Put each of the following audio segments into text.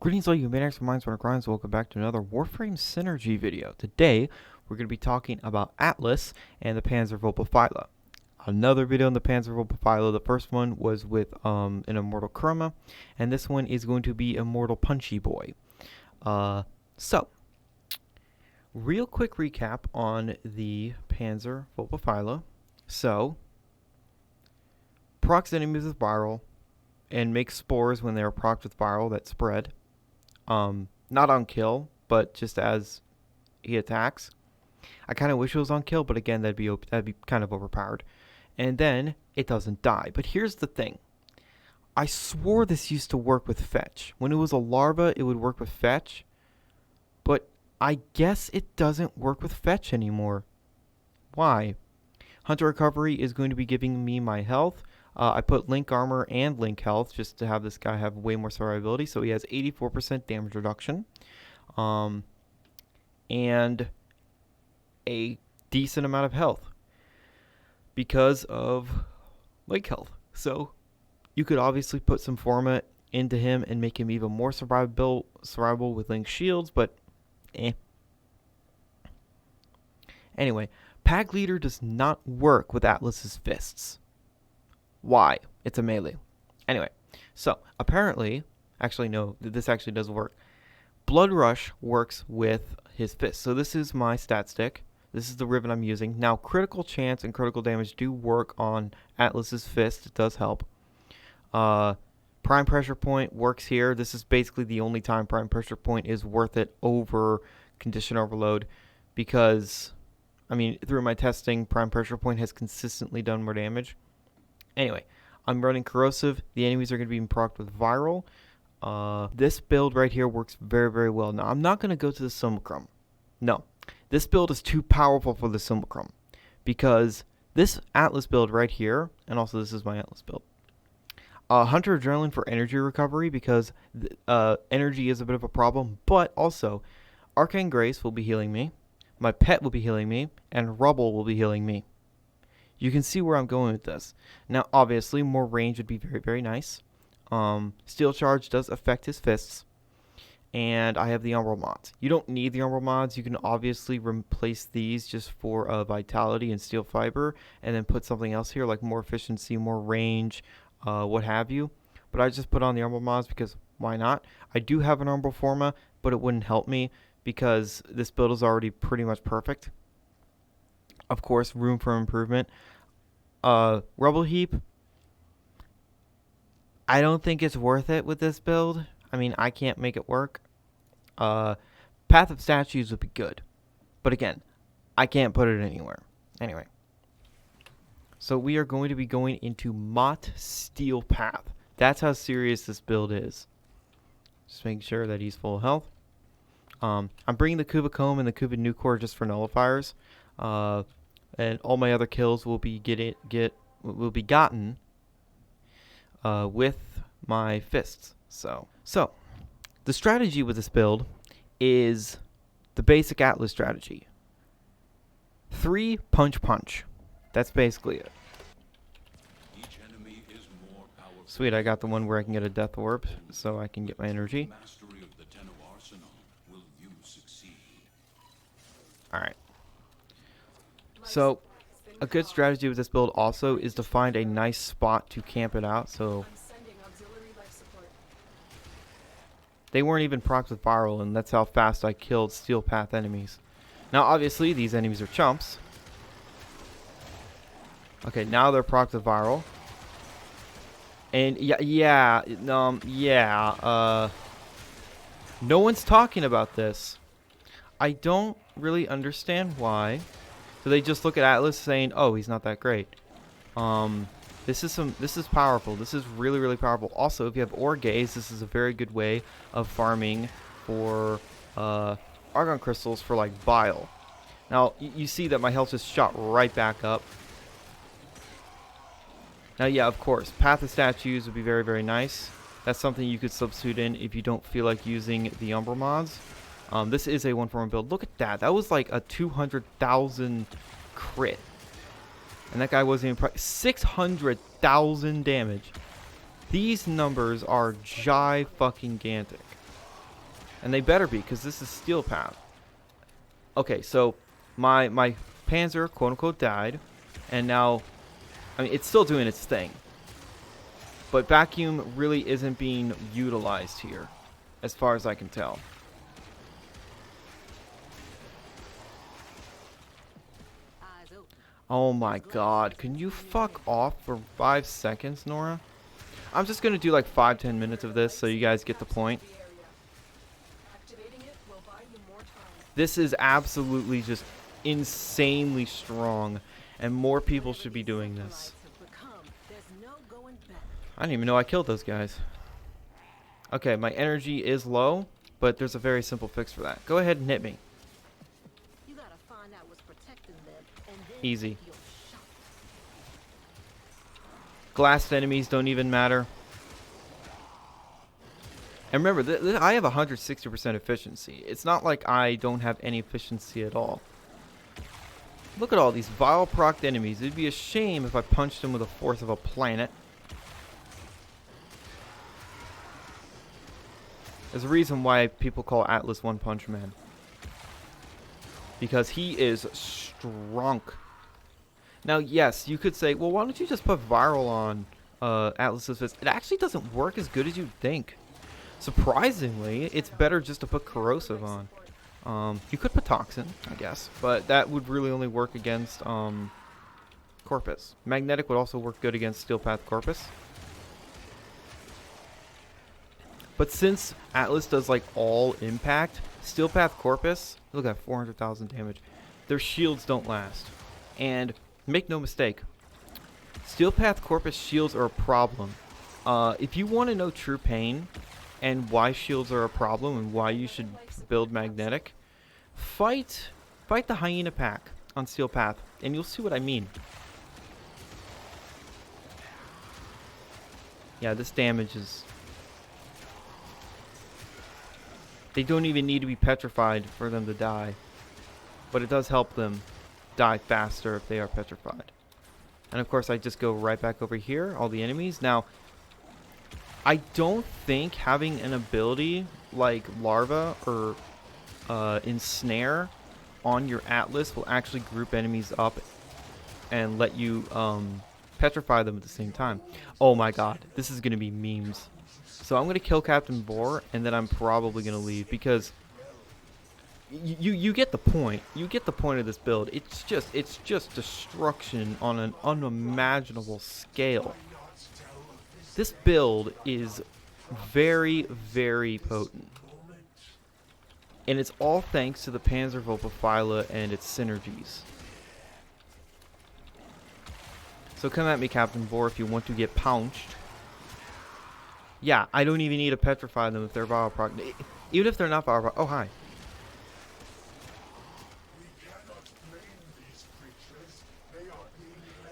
Greetings all you maniacs and minds, grinds. Welcome back to another Warframe Synergy video. Today, we're going to be talking about Atlas and the Panzer Vulpaphyla. Another video on the Panzer Vulpaphyla. The first one was with an Immortal Chroma, and this one is going to be Immortal Punchy Boy. So, real quick recap on the Panzer Vulpaphyla. So, procs enemies with viral, and make spores when they are procced with viral that spread. Not on kill, but just as he attacks. I kind of wish it was on kill, but again, that'd be kind of overpowered. And then it doesn't die. But here's the thing. I swore this used to work with fetch. When it was a larva, it would work with fetch. But I guess it doesn't work with fetch anymore. Why? Hunter recovery is going to be giving me my health. I put Link armor and Link health just to have this guy have way more survivability. So he has 84% damage reduction. And a decent amount of health because of Link health. So you could obviously put some format into him and make him even more survivable with Link shields, but Anyway, Pack Leader does not work with Atlas's fists. Why? It's a melee. Anyway, so apparently, actually no, this actually does work. Blood Rush works with his fist. So this is my stat stick. This is the ribbon I'm using. Now, critical chance and critical damage do work on Atlas's fist. It does help. Prime Pressure Point works here. This is basically the only time Prime Pressure Point is worth it over Condition Overload because, I mean, through my testing, Prime Pressure Point has consistently done more damage. Anyway, I'm running Corrosive. The enemies are going to be procced with Viral. This build right here works very, very well. Now, I'm not going to go to the Simulacrum. No. This build is too powerful for the Simulacrum. Because this Atlas build right here, and also this is my Atlas build. Hunter Adrenaline for energy recovery because energy is a bit of a problem. But also, Arcane Grace will be healing me. My pet will be healing me. And Rubble will be healing me. You can see where I'm going with this. Now, obviously, more range would be very, very nice. Steel Charge does affect his fists. And I have the Umbral mods. You don't need the Umbral mods. You can obviously replace these just for Vitality and Steel Fiber. And then put something else here, like more efficiency, more range, what have you. But I just put on the Umbral mods because why not? I do have an Umbral Forma, but it wouldn't help me because this build is already pretty much perfect. Of course, room for improvement. Rubble Heap. I don't think it's worth it with this build. I mean, I can't make it work. Path of Statues would be good. But again, I can't put it anywhere. Anyway. So we are going to be going into Mott Steel Path. That's how serious this build is. Just making sure that he's full of health. I'm bringing the Kuva Comb and the Kuva Nucor just for nullifiers. And all my other kills will be gotten with my fists. So the strategy with this build is the basic Atlas strategy. 3 punch. That's basically it. Each enemy is more powerful. Sweet, I got the one where I can get a death orb, so I can get my energy. All right. So, a good strategy with this build also is to find a nice spot to camp it out. So, they weren't even procced with Viral, and that's how fast I killed Steel Path enemies. Now, obviously, these enemies are chumps. Okay, now they're procced with Viral. And, no one's talking about this. I don't really understand why. So they just look at Atlas saying, "Oh, he's not that great." This is powerful. This is really, really powerful. Also, if you have Ore Gaze, this is a very good way of farming for Argon crystals for like Bile. Now you see that my health just shot right back up. Now, yeah, of course, Path of Statues would be very, very nice. That's something you could substitute in if you don't feel like using the Umbral mods. This is a 1-for-1 build. Look at that. That was like a 200,000 crit. And that guy wasn't even 600,000 damage. These numbers are fucking gigantic. And they better be, because this is Steel Path. Okay, so my Panzer, quote-unquote, died. And now, I mean, it's still doing its thing. But Vacuum really isn't being utilized here, as far as I can tell. Oh my god, can you fuck off for 5 seconds, Nora? I'm just gonna do like 5-10 minutes of this so you guys get the point. This is absolutely just insanely strong, and more people should be doing this. I didn't even know I killed those guys. Okay, my energy is low, but there's a very simple fix for that. Go ahead and hit me. Easy. Glassed enemies don't even matter. And remember, I have 160% efficiency. It's not like I don't have any efficiency at all. Look at all these vile procced enemies. It'd be a shame if I punched them with the force of a planet. There's a reason why people call Atlas One Punch Man. Because he is strong. Now, yes, you could say, well, why don't you just put Viral on Atlas's Fist? It actually doesn't work as good as you'd think. Surprisingly, it's better just to put Corrosive on. You could put Toxin, I guess, but that would really only work against Corpus. Magnetic would also work good against Steel Path Corpus. But since Atlas does like all impact, Steel Path Corpus, look at 400,000 damage. Their shields don't last. And make no mistake, Steel Path Corpus shields are a problem. If you want to know true pain and why shields are a problem and why you should build magnetic, fight the Hyena pack on Steel Path, and you'll see what I mean. Yeah, this damage is... They don't even need to be petrified for them to die. But it does help them die faster if they are petrified. And of course I just go right back over here, all the enemies. Now, I don't think having an ability like Larva or Ensnare on your Atlas will actually group enemies up and let you petrify them at the same time. Oh my god, this is going to be memes. So I'm going to kill Captain Boar, and then I'm probably going to leave, because you get the point. You get the point of this build. It's just destruction on an unimaginable scale. This build is very, very potent. And it's all thanks to the Panzer Vulpaphyla and its synergies. So come at me, Captain Boar, if you want to get pounched. Yeah, I don't even need to petrify them if they're Vile Proc. Even if they're not Vile Proc. Oh, hi.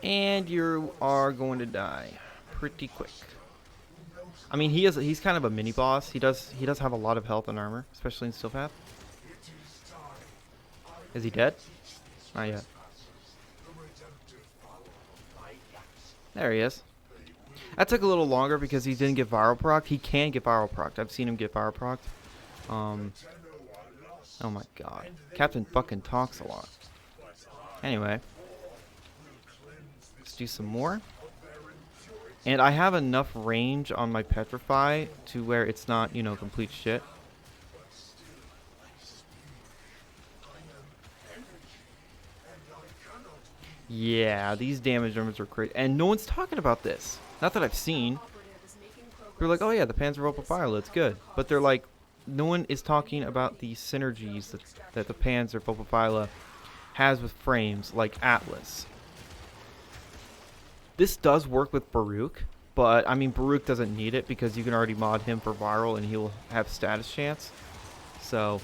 And you are going to die pretty quick. I mean, he's kind of a mini boss. He does have a lot of health and armor, especially in Steel Path. Is he dead? Not yet. There he is. That took a little longer because he didn't get viral proc. He can get viral proc. I've seen him get viral proc. Oh my god. Captain fucking talks a lot. Anyway. Let's do some more. And I have enough range on my Petrify to where it's not, you know, complete shit. Yeah, these damage numbers are crazy. And no one's talking about this. Not that I've seen. They're like, oh yeah, the Panzer Vulpaphyla, it's good. But they're like, no one is talking about the synergies that the Panzer Vulpaphyla has with frames like Atlas. This does work with Baruch, but I mean, Baruch doesn't need it because you can already mod him for viral and he'll have status chance. So,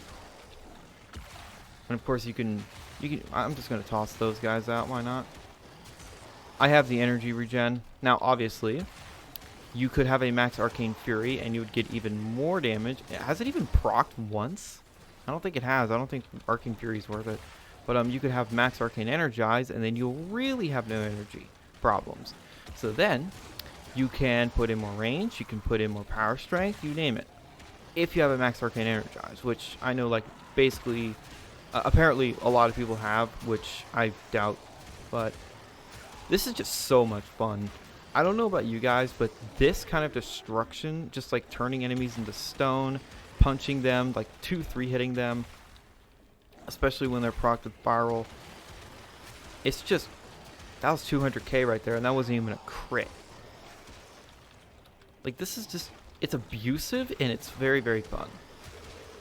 and of course you can, I'm just going to toss those guys out, why not? I have the energy regen. Now, obviously, you could have a max Arcane Fury and you would get even more damage. Has it even procced once? I don't think it has. I don't think Arcane Fury is worth it. But you could have max Arcane Energize and then you'll really have no energy problems. So then, you can put in more range, you can put in more power strength, you name it. if you have a max arcane energize, which I know like basically apparently a lot of people have, which I doubt, but this is just so much fun. I don't know about you guys, but this kind of destruction, just like turning enemies into stone, punching them, like 2-3 hitting them, especially when they're procced with viral, it's just, that was 200k right there, and that wasn't even a crit. Like, this is just, it's abusive, and it's very, very fun.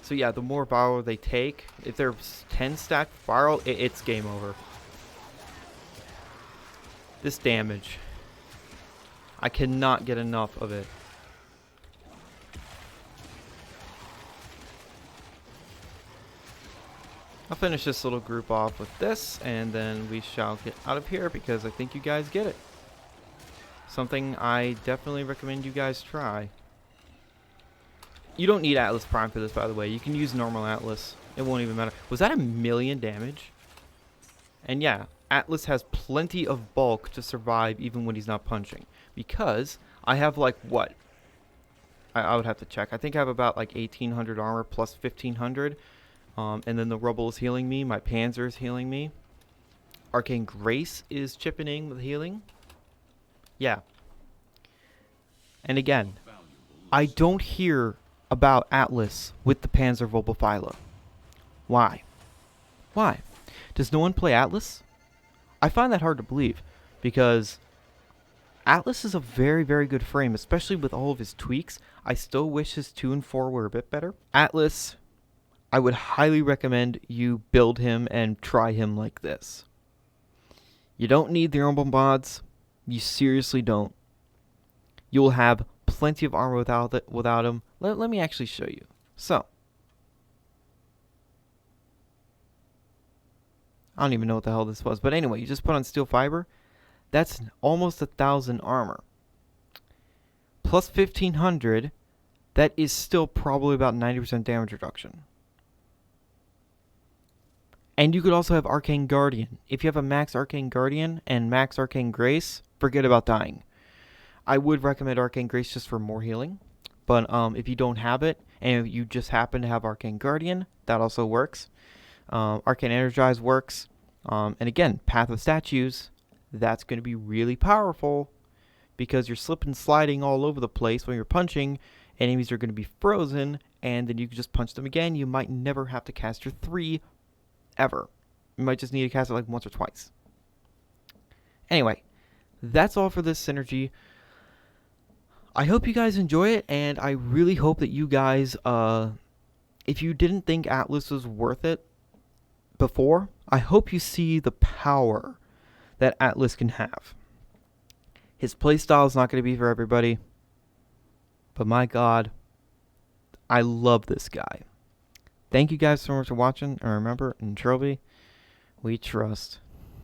So yeah, the more viral they take, if they're 10 stacked viral, it's game over. This damage, I cannot get enough of it. I'll finish this little group off with this, and then we shall get out of here because I think you guys get it. Something I definitely recommend you guys try. You don't need Atlas Prime for this, by the way. You can use normal Atlas. It won't even matter. Was that 1,000,000 damage? And yeah, Atlas has plenty of bulk to survive even when he's not punching. Because I have like what? I would have to check. I think I have about like 1,800 armor plus 1,500. And then the rubble is healing me. My Panzer is healing me. Arcane Grace is chipping in with healing. Yeah. And again, I don't hear about Atlas with the Panzer Vulpaphyla. Why? Why? Does no one play Atlas? I find that hard to believe because Atlas is a very, very good frame, especially with all of his tweaks. I still wish his 2 and 4 were a bit better. Atlas, I would highly recommend you build him and try him like this. You don't need the normal mods. You seriously don't. You will have plenty of armor without him. Let me actually show you. So, I don't even know what the hell this was. But anyway, you just put on steel fiber. That's almost 1,000 armor. Plus 1,500. That is still probably about 90% damage reduction. And you could also have Arcane Guardian. If you have a max Arcane Guardian and max Arcane Grace, forget about dying. I would recommend Arcane Grace just for more healing. But if you don't have it, and if you just happen to have Arcane Guardian, that also works. Arcane Energize works. And again, Path of Statues, that's going to be really powerful. Because you're slipping and sliding all over the place when you're punching. Enemies are going to be frozen. And then you can just punch them again. You might never have to cast your 3 ever. You might just need to cast it like once or twice. Anyway, that's all for this synergy. I hope you guys enjoy it, and I really hope that you guys, if you didn't think Atlas was worth it before, I hope you see the power that Atlas can have. His playstyle is not going to be for everybody, but my God, I love this guy. Thank you guys so much for watching, and remember, in Trophy, we trust.